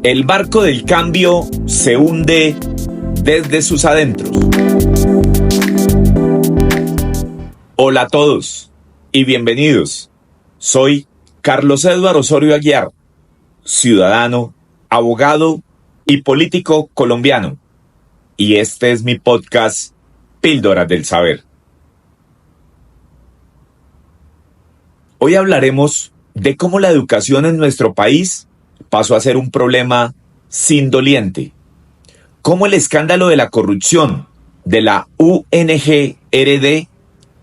El barco del cambio se hunde desde sus adentros. Hola a todos y bienvenidos. Soy Carlos Eduardo Osorio Aguiar, ciudadano, abogado y político colombiano. Y este es mi podcast Píldoras del Saber. Hoy hablaremos de cómo la educación en nuestro país pasó a ser un problema sin doliente. Cómo el escándalo de la corrupción de la UNGRD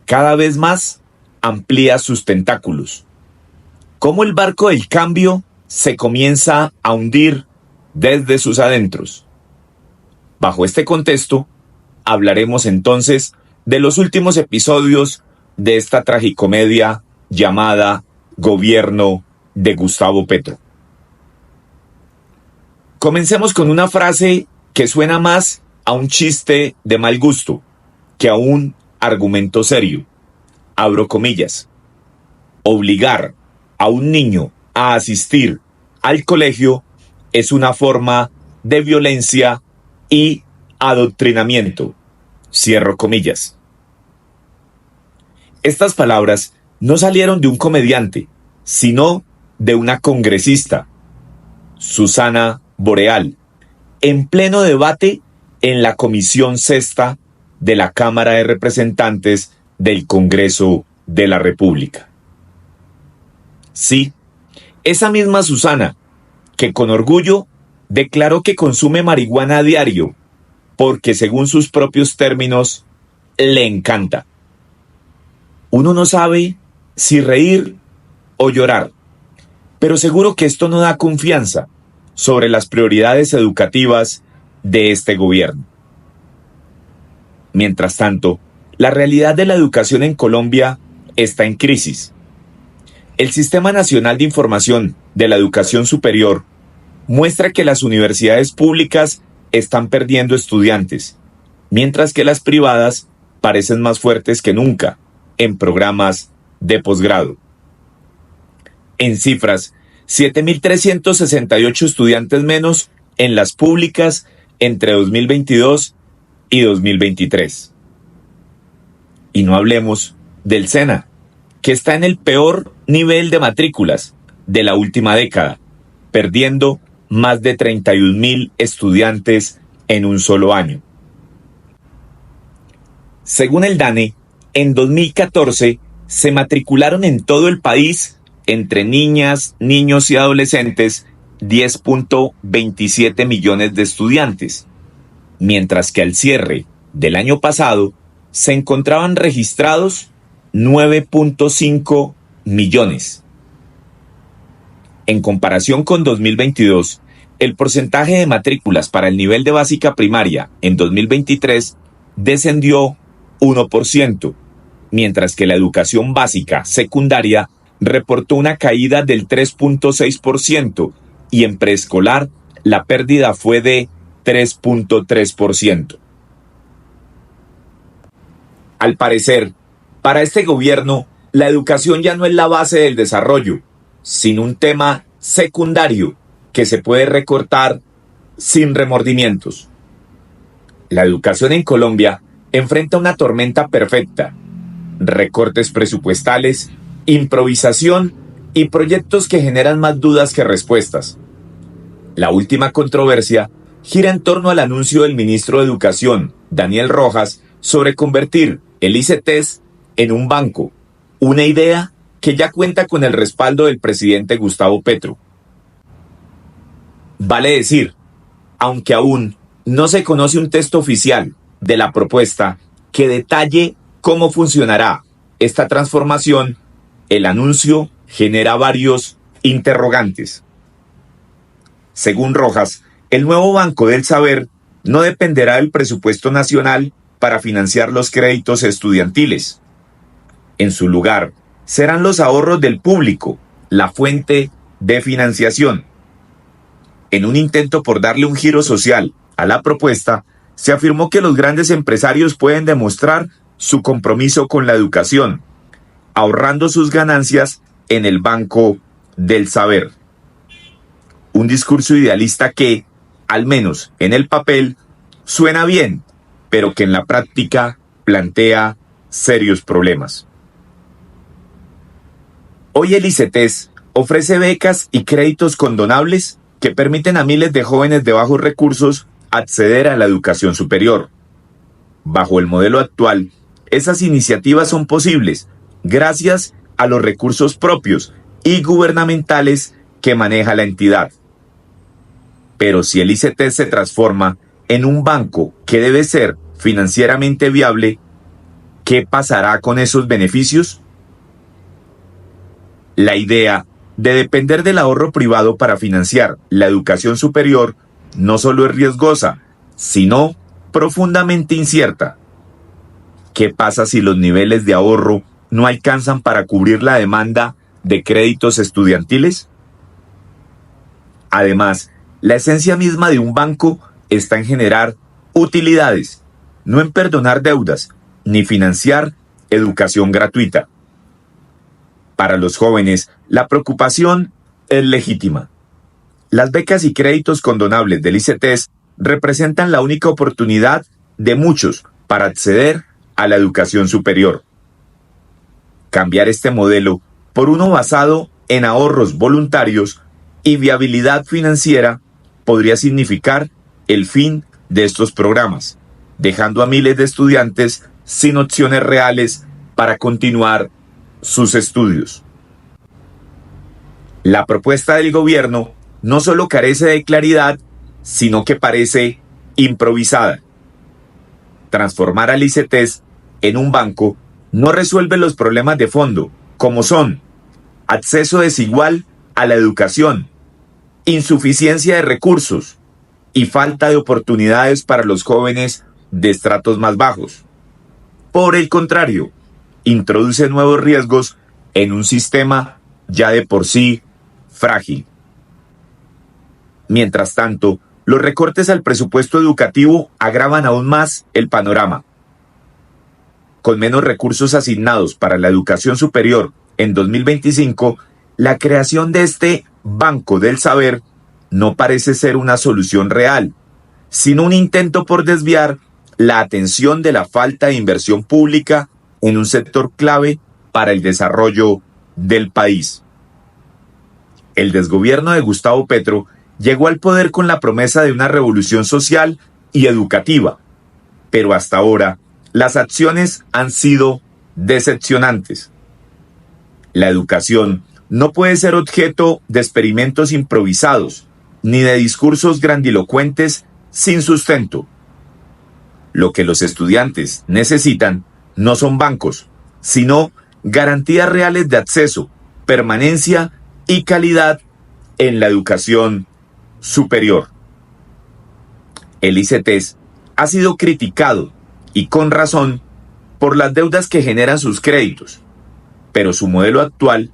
cada vez más amplía sus tentáculos. Cómo el barco del cambio se comienza a hundir desde sus adentros. Bajo este contexto, hablaremos entonces de los últimos episodios de esta tragicomedia llamada Gobierno de Gustavo Petro. Comencemos con una frase que suena más a un chiste de mal gusto que a un argumento serio. Abro comillas. Obligar a un niño a asistir al colegio es una forma de violencia y adoctrinamiento. Cierro comillas. Estas palabras no salieron de un comediante, sino de una congresista, Susana Boreal, en pleno debate en la Comisión Sexta de la Cámara de Representantes del Congreso de la República. Sí, esa misma Susana, que con orgullo declaró que consume marihuana a diario, porque según sus propios términos, le encanta. Uno no sabe si reír o llorar, pero seguro que esto no da confianza sobre las prioridades educativas de este gobierno. Mientras tanto, la realidad de la educación en Colombia está en crisis. El Sistema Nacional de Información de la Educación Superior muestra que las universidades públicas están perdiendo estudiantes, mientras que las privadas parecen más fuertes que nunca en programas de posgrado. En cifras, 7.368 estudiantes menos en las públicas entre 2022 y 2023. Y no hablemos del SENA, que está en el peor nivel de matrículas de la última década, perdiendo más de 31.000 estudiantes en un solo año. Según el DANE, en 2014 se matricularon en todo el país entre niñas, niños y adolescentes 10.27 millones de estudiantes, mientras que al cierre del año pasado se encontraban registrados 9.5 millones. En comparación con 2022, el porcentaje de matrículas para el nivel de básica primaria en 2023 descendió 1%, mientras que la educación básica secundaria reportó una caída del 3.6% y en preescolar la pérdida fue de 3.3%. Al parecer, para este gobierno, la educación ya no es la base del desarrollo, sino un tema secundario que se puede recortar sin remordimientos. La educación en Colombia enfrenta una tormenta perfecta: recortes presupuestales, improvisación y proyectos que generan más dudas que respuestas. La última controversia gira en torno al anuncio del ministro de Educación, Daniel Rojas, sobre convertir el ICETEX en un banco, una idea que ya cuenta con el respaldo del presidente Gustavo Petro. Vale decir, aunque aún no se conoce un texto oficial de la propuesta que detalle cómo funcionará esta transformación, el anuncio genera varios interrogantes. Según Rojas, el nuevo Banco del Saber no dependerá del presupuesto nacional para financiar los créditos estudiantiles. En su lugar, serán los ahorros del público la fuente de financiación. En un intento por darle un giro social a la propuesta, se afirmó que los grandes empresarios pueden demostrar su compromiso con la educación, ahorrando sus ganancias en el Banco del Saber. un discurso idealista que, al menos en el papel, suena bien, pero que en la práctica plantea serios problemas. Hoy el ICETES ofrece becas y créditos condonables que permiten a miles de jóvenes de bajos recursos acceder a la educación superior. Bajo el modelo actual, esas iniciativas son posibles gracias a los recursos propios y gubernamentales que maneja la entidad. Pero si el ICETES se transforma en un banco que debe ser financieramente viable, ¿qué pasará con esos beneficios? La idea de depender del ahorro privado para financiar la educación superior no solo es riesgosa, sino profundamente incierta. ¿Qué pasa si los niveles de ahorro no alcanzan para cubrir la demanda de créditos estudiantiles? Además, la esencia misma de un banco está en generar utilidades, no en perdonar deudas, ni financiar educación gratuita. Para los jóvenes, la preocupación es legítima. Las becas y créditos condonables del ICETES representan la única oportunidad de muchos para acceder a la educación superior. Cambiar este modelo por uno basado en ahorros voluntarios y viabilidad financiera podría significar el fin de estos programas, dejando a miles de estudiantes sin opciones reales para continuar sus estudios. La propuesta del gobierno no solo carece de claridad, sino que parece improvisada. Transformar al ICETES en un banco no resuelve los problemas de fondo, como son acceso desigual a la educación, insuficiencia de recursos y falta de oportunidades para los jóvenes de estratos más bajos. Por el contrario, introduce nuevos riesgos en un sistema ya de por sí frágil. Mientras tanto, los recortes al presupuesto educativo agravan aún más el panorama. Con menos recursos asignados para la educación superior en 2025, la creación de este Banco del Saber no parece ser una solución real, sino un intento por desviar la atención de la falta de inversión pública en un sector clave para el desarrollo del país. El desgobierno de Gustavo Petro llegó al poder con la promesa de una revolución social y educativa, pero hasta ahora las acciones han sido decepcionantes. La educación no puede ser objeto de experimentos improvisados ni de discursos grandilocuentes sin sustento. Lo que los estudiantes necesitan no son bancos, sino garantías reales de acceso, permanencia y calidad en la educación superior. El ICETES ha sido criticado, y con razón, por las deudas que generan sus créditos, pero su modelo actual,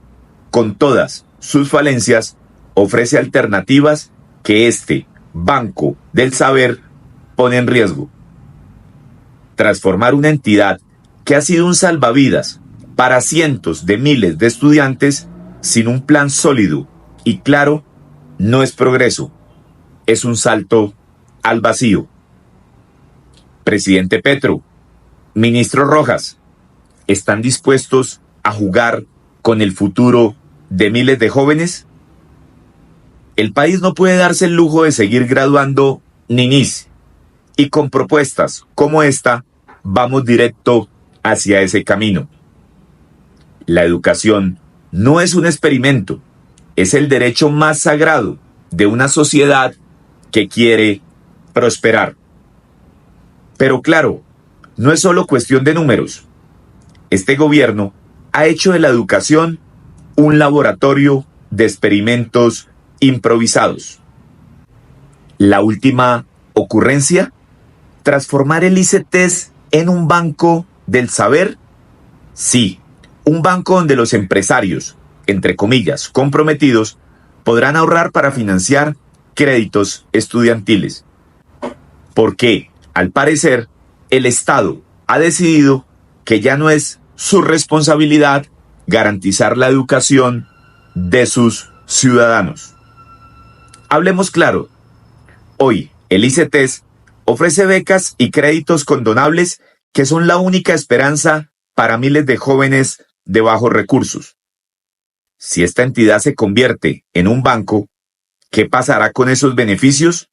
con todas sus falencias, ofrece alternativas que este Banco del Saber pone en riesgo. Transformar una entidad que ha sido un salvavidas para cientos de miles de estudiantes sin un plan sólido y claro no es progreso, es un salto al vacío. Presidente Petro, ministro Rojas, ¿están dispuestos a jugar con el futuro de miles de jóvenes? El país no puede darse el lujo de seguir graduando ninis, y con propuestas como esta vamos directo hacia ese camino. La educación no es un experimento, es el derecho más sagrado de una sociedad que quiere prosperar. Pero claro, no es solo cuestión de números. Este gobierno ha hecho de la educación un laboratorio de experimentos improvisados. La última ocurrencia, transformar el ICETES en un banco del saber. Sí, un banco donde los empresarios, entre comillas, comprometidos, podrán ahorrar para financiar créditos estudiantiles. Porque, al parecer, el Estado ha decidido que ya no es su responsabilidad garantizar la educación de sus ciudadanos. Hablemos claro, hoy el ICETES ofrece becas y créditos condonables que son la única esperanza para miles de jóvenes de bajos recursos. Si esta entidad se convierte en un banco, ¿qué pasará con esos beneficios?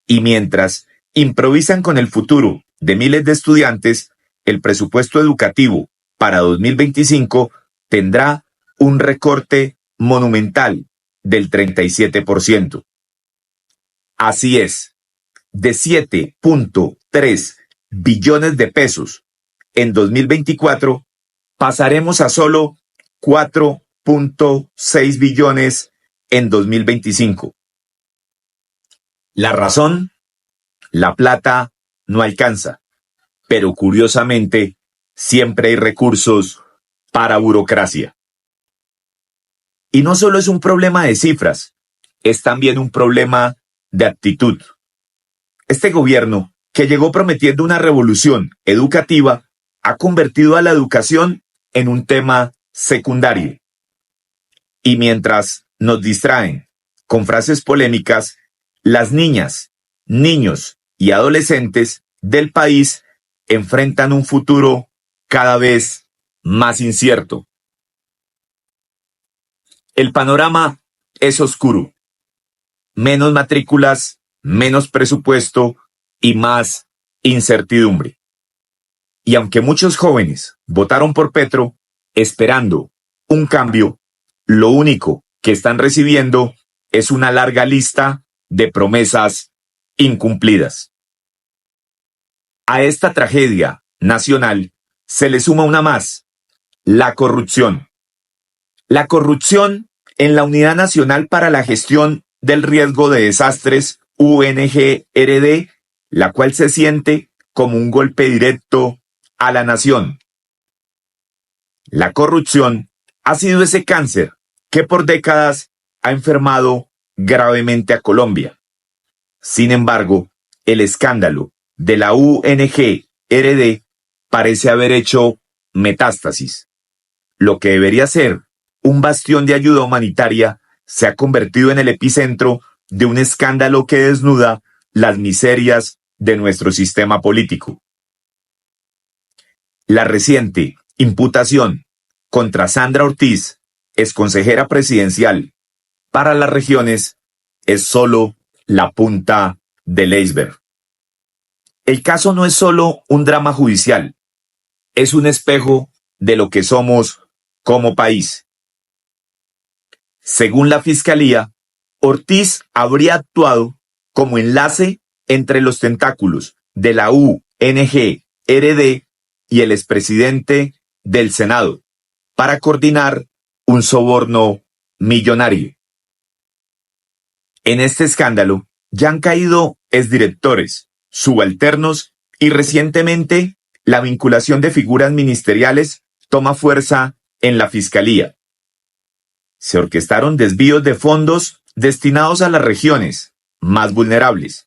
Y mientras improvisan con el futuro de miles de estudiantes, el presupuesto educativo para 2025 tendrá un recorte monumental del 37%. Así es, de 7.3 billones de pesos en 2024 pasaremos a solo 4.6 billones en 2025. La razón, la plata no alcanza, pero curiosamente siempre hay recursos para burocracia. Y no solo es un problema de cifras, es también un problema de actitud. Este gobierno, que llegó prometiendo una revolución educativa, ha convertido a la educación en un tema secundario. Y mientras nos distraen con frases polémicas, las niñas, niños y adolescentes del país enfrentan un futuro cada vez más incierto. El panorama es oscuro. Menos matrículas, menos presupuesto y más incertidumbre. Y aunque muchos jóvenes votaron por Petro esperando un cambio, lo único que están recibiendo es una larga lista de promesas incumplidas. A esta tragedia nacional se le suma una más, la corrupción. La corrupción en la Unidad Nacional para la Gestión del Riesgo de Desastres, UNGRD, la cual se siente como un golpe directo a la nación. La corrupción ha sido ese cáncer que por décadas ha enfermado gravemente a Colombia. Sin embargo, el escándalo de la UNGRD parece haber hecho metástasis. Lo que debería ser un bastión de ayuda humanitaria se ha convertido en el epicentro de un escándalo que desnuda las miserias de nuestro sistema político. La reciente imputación contra Sandra Ortiz, exconsejera presidencial para las regiones, es solo la punta del iceberg. El caso no es solo un drama judicial, es un espejo de lo que somos como país. Según la Fiscalía, Ortiz habría actuado como enlace entre los tentáculos de la UNGRD y el expresidente del Senado para coordinar un soborno millonario. En este escándalo ya han caído exdirectores, subalternos y recientemente la vinculación de figuras ministeriales toma fuerza en la Fiscalía. Se orquestaron desvíos de fondos destinados a las regiones más vulnerables.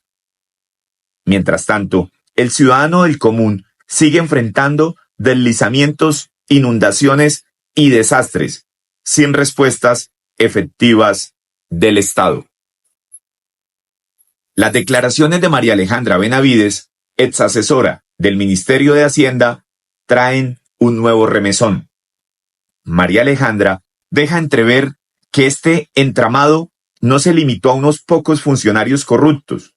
Mientras tanto, el ciudadano del común sigue enfrentando deslizamientos, inundaciones y desastres, sin respuestas efectivas del Estado. Las declaraciones de María Alejandra Benavides, ex asesora del Ministerio de Hacienda, traen un nuevo remesón. María Alejandra deja entrever que este entramado no se limitó a unos pocos funcionarios corruptos.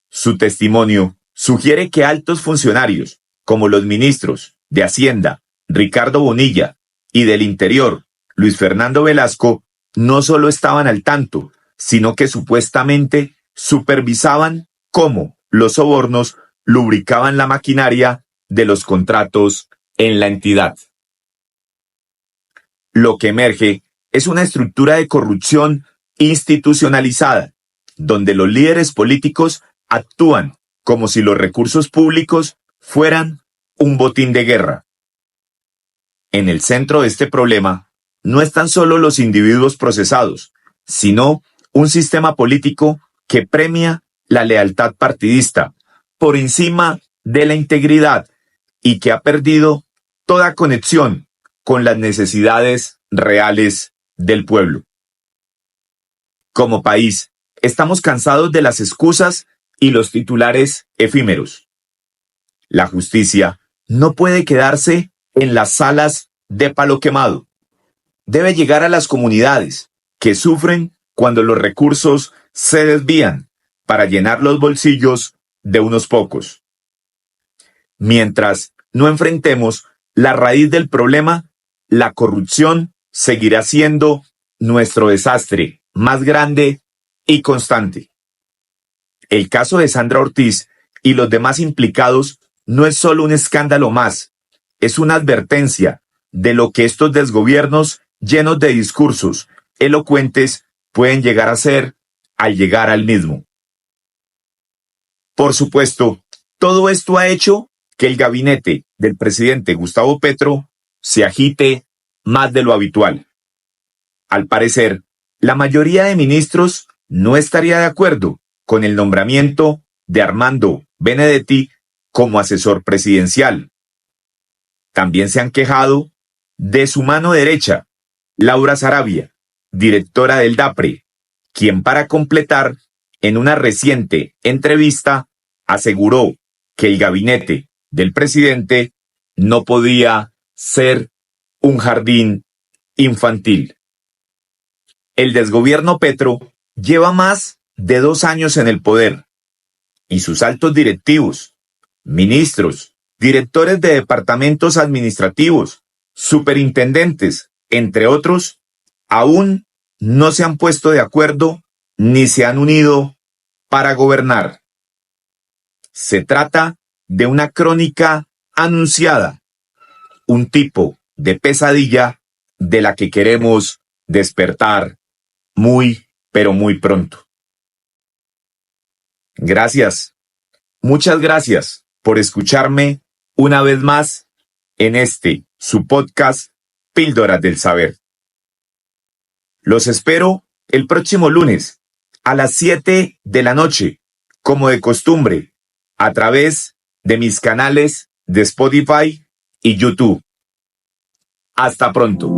Su testimonio sugiere que altos funcionarios, como los ministros de Hacienda, Ricardo Bonilla, y del Interior, Luis Fernando Velasco, no solo estaban al tanto, sino que supuestamente supervisaban cómo los sobornos lubricaban la maquinaria de los contratos en la entidad. Lo que emerge es una estructura de corrupción institucionalizada, donde los líderes políticos actúan como si los recursos públicos fueran un botín de guerra. En el centro de este problema no están solo los individuos procesados, sino un sistema político que premia la lealtad partidista por encima de la integridad y que ha perdido toda conexión con las necesidades reales del pueblo. Como país, estamos cansados de las excusas y los titulares efímeros. La justicia no puede quedarse en las salas de palo quemado. Debe llegar a las comunidades que sufren cuando los recursos se desvían para llenar los bolsillos de unos pocos. Mientras no enfrentemos la raíz del problema, la corrupción seguirá siendo nuestro desastre más grande y constante. El caso de Sandra Ortiz y los demás implicados no es solo un escándalo más, es una advertencia de lo que estos desgobiernos llenos de discursos elocuentes pueden llegar a ser al llegar al mismo. Por supuesto, todo esto ha hecho que el gabinete del presidente Gustavo Petro se agite más de lo habitual. Al parecer, la mayoría de ministros no estaría de acuerdo con el nombramiento de Armando Benedetti como asesor presidencial. También se han quejado de su mano derecha, Laura Sarabia, directora del DAPRE, quien para completar, en una reciente entrevista, aseguró que el gabinete del presidente no podía ser un jardín infantil. El desgobierno Petro lleva más de 2 años en el poder y sus altos directivos, ministros, directores de departamentos administrativos, superintendentes, entre otros, aún no se han puesto de acuerdo ni se han unido para gobernar. Se trata de una crónica anunciada, un tipo de pesadilla de la que queremos despertar muy, pero muy pronto. Gracias, muchas gracias por escucharme una vez más en su podcast Píldoras del Saber. Los espero el próximo lunes a las 7 de la noche, como de costumbre, a través de mis canales de Spotify y YouTube. Hasta pronto.